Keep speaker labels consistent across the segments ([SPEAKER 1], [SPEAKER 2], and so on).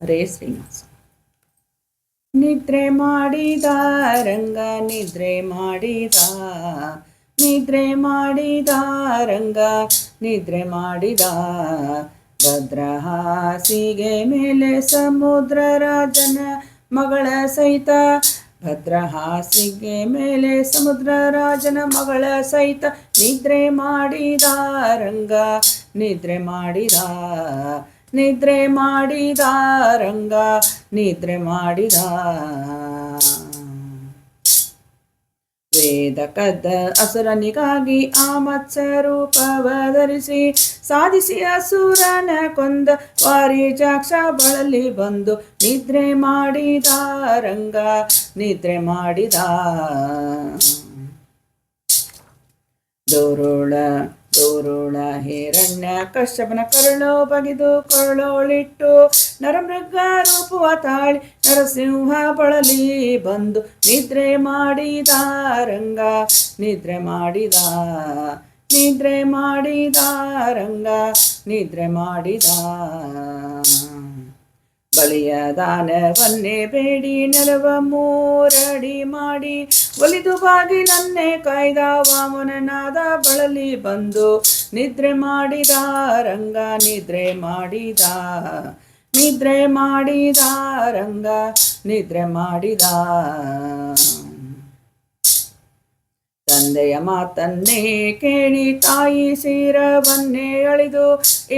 [SPEAKER 1] ಹರೇ ಶ್ರೀನಿವಾಸ. ನಿದ್ರೆ ಮಾಡಿದ ರಂಗ ನಿದ್ರೆ ಮಾಡಿದ, ನಿದ್ರೆ ಮಾಡಿದ ರಂಗ ನಿದ್ರೆ ಮಾಡಿದ, ಭದ್ರ ಹಾಸಿಗೆ ಮೇಲೆ ಸಮುದ್ರ ರಾಜನ ಮಗಳ ಸಹಿತ, ಭದ್ರ ಹಾಸಿಗೆ ಮೇಲೆ ಸಮುದ್ರ ರಾಜನ ಮಗಳ ಸಹಿತ, ನಿದ್ರೆ ಮಾಡಿದ ರಂಗ ನಿದ್ರೆ ಮಾಡಿದ, ನಿದ್ರೆ ಮಾಡಿದ ರಂಗ ನಿದ್ರೆ ಮಾಡಿದ. ವೇದ ಕದ್ದ ಅಸುರನಿಗಾಗಿ ಆ ಮತ್ಸ್ಯ ರೂಪವ ಧರಿಸಿ, ಸಾಧಿಸಿ ಅಸುರನ ಕೊಂದ ವಾರಿಜಾಕ್ಷ ಬಳಲಿ ಬಂದು, ನಿದ್ರೆ ಮಾಡಿದ ರಂಗ ನಿದ್ರೆ ಮಾಡಿದ. ದೋರುಳ ಹಿರಣ್ಯ ಕಶ್ಯಪನ ಕರುಳೋ ಬಗೆದು ಕೊರಳೋಳಿಟ್ಟು, ನರಮೃಗ ರೂಪವ ತಾಳಿ ನರಸಿಂಹ ಬಳಲಿ ಬಂದು, ನಿದ್ರೆ ಮಾಡಿದ ರಂಗ ನಿದ್ರೆ ಮಾಡಿದ, ನಿದ್ರೆ ಮಾಡಿದ ರಂಗ ನಿದ್ರೆ ಮಾಡಿದ. ಬಳಿಯ ದಾನವನ್ನೇ ಬೇಡಿ ನೆಲವ ಮೂರಡಿ ಮಾಡಿ, ಒಲಿದು ಬಾಗಿಲನ್ನೇ ಕಾಯ್ದ ವಾಮನನಾದ ಬಳಲಿ ಬಂದು, ನಿದ್ರೆ ಮಾಡಿದ ರಂಗ ನಿದ್ರೆ ಮಾಡಿದ, ನಿದ್ರೆ ಮಾಡಿದ ರಂಗ ನಿದ್ರೆ ಮಾಡಿದ. ತಂದೆಯ ಮಾತನ್ನೇ ಕೇಳಿ ತಾಯಿ ಶಿರವನ್ನೇ ಅಳಿದು,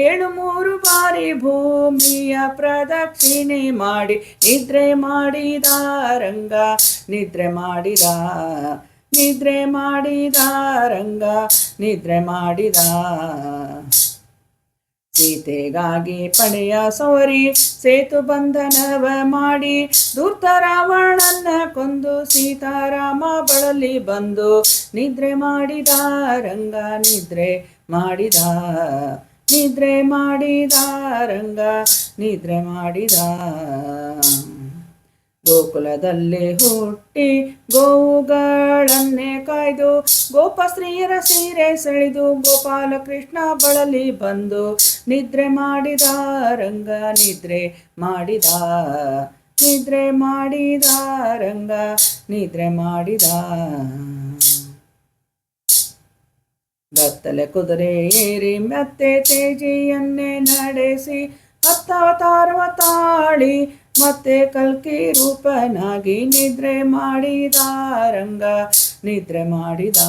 [SPEAKER 1] 7 ಬಾರಿ ಭೂಮಿಯ ಪ್ರದಕ್ಷಿಣೆ ಮಾಡಿ, ನಿದ್ರೆ ಮಾಡಿದ ರಂಗ ನಿದ್ರೆ ಮಾಡಿದ, ನಿದ್ರೆ ಮಾಡಿದ ರಂಗ ನಿದ್ರೆ ಮಾಡಿದ. ಸೀತೆಗಾಗಿ ಪಡೆಯ ಸವರಿ ಸೇತು ಬಂಧನವ ಮಾಡಿ, ಧೂರ್ತ ರಾವಣನ ಕೊಂದು ಸೀತಾರಾಮ ಬಳಲಿ ಬಂದು, ನಿದ್ರೆ ಮಾಡಿದ ರಂಗ ನಿದ್ರೆ ಮಾಡಿದ, ನಿದ್ರೆ ಮಾಡಿದ ರಂಗ ನಿದ್ರೆ ಮಾಡಿದ. ಗೋಕುಲದಲ್ಲಿ ಹುಟ್ಟಿ ಗೋವುಗಳನ್ನೇ ಕಾಯ್ದು, ಗೋಪ ಸ್ತ್ರೀಯರ ಸೀರೆ ಸೆಳೆದು ಗೋಪಾಲ ಕೃಷ್ಣ ಬಳಲಿ ಬಂದು, ನಿದ್ರೆ ಮಾಡಿದ ರಂಗ ನಿದ್ರೆ ಮಾಡಿದ, ನಿದ್ರೆ ಮಾಡಿದ ರಂಗ ನಿದ್ರೆ ಮಾಡಿದ. ಗತ್ತಲೆ ಕುದುರೆ ಏರಿ ಮತ್ತೆ ತೇಜಿಯನ್ನೇ ನಡೆಸಿ, ಹತ್ತಾವತಾರವ ತಾಳಿ ಮತ್ತೆ ಕಲ್ಕಿ ರೂಪನಾಗಿ, ನಿದ್ರೆ ಮಾಡಿದ ರಂಗ ನಿದ್ರೆ ಮಾಡಿದ.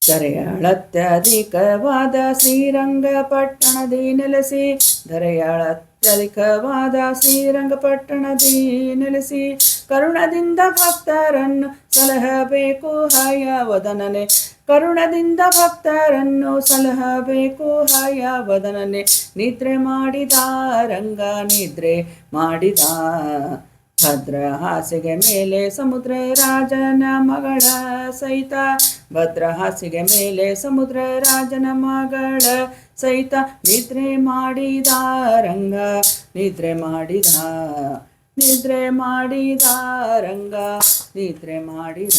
[SPEAKER 1] ಧರೆಯಳತ್ಯಧಿಕವಾದ ಶ್ರೀರಂಗಪಟ್ಟಣದಿ ನೆಲೆಸಿ, ಧರೆಯಳತ್ಯಧಿಕವಾದ ಶ್ರೀರಂಗಪಟ್ಟಣದಿ ನೆಲೆಸಿ, ಕರುಣದಿಂದ ಭಕ್ತರನ್ನು ಸಲಹಬೇಕು ಹಯವದನನೆ, ಕರುಣದಿಂದ ಭಕ್ತರನ್ನು ಸಲಹಬೇಕು ಹಯವದನನೆ, ನಿದ್ರೆ ಮಾಡಿದ ರಂಗ ನಿದ್ರೆ ಮಾಡಿದ. ಭದ್ರ ಹಾಸಿಗೆ ಮೇಲೆ ಸಮುದ್ರ ರಾಜನ ಮಗಳ ಸಹಿತ, ಭದ್ರ ಹಾಸಿಗೆ ಮೇಲೆ ಸಮುದ್ರ ರಾಜನ ಮಗಳ ಸಹಿತ, ನಿದ್ರೆ ಮಾಡಿದ ರಂಗ ನಿದ್ರೆ ಮಾಡಿದ, ನಿದ್ರೆ ಮಾಡಿದ ರಂಗ ನಿದ್ರೆ ಮಾಡಿದ.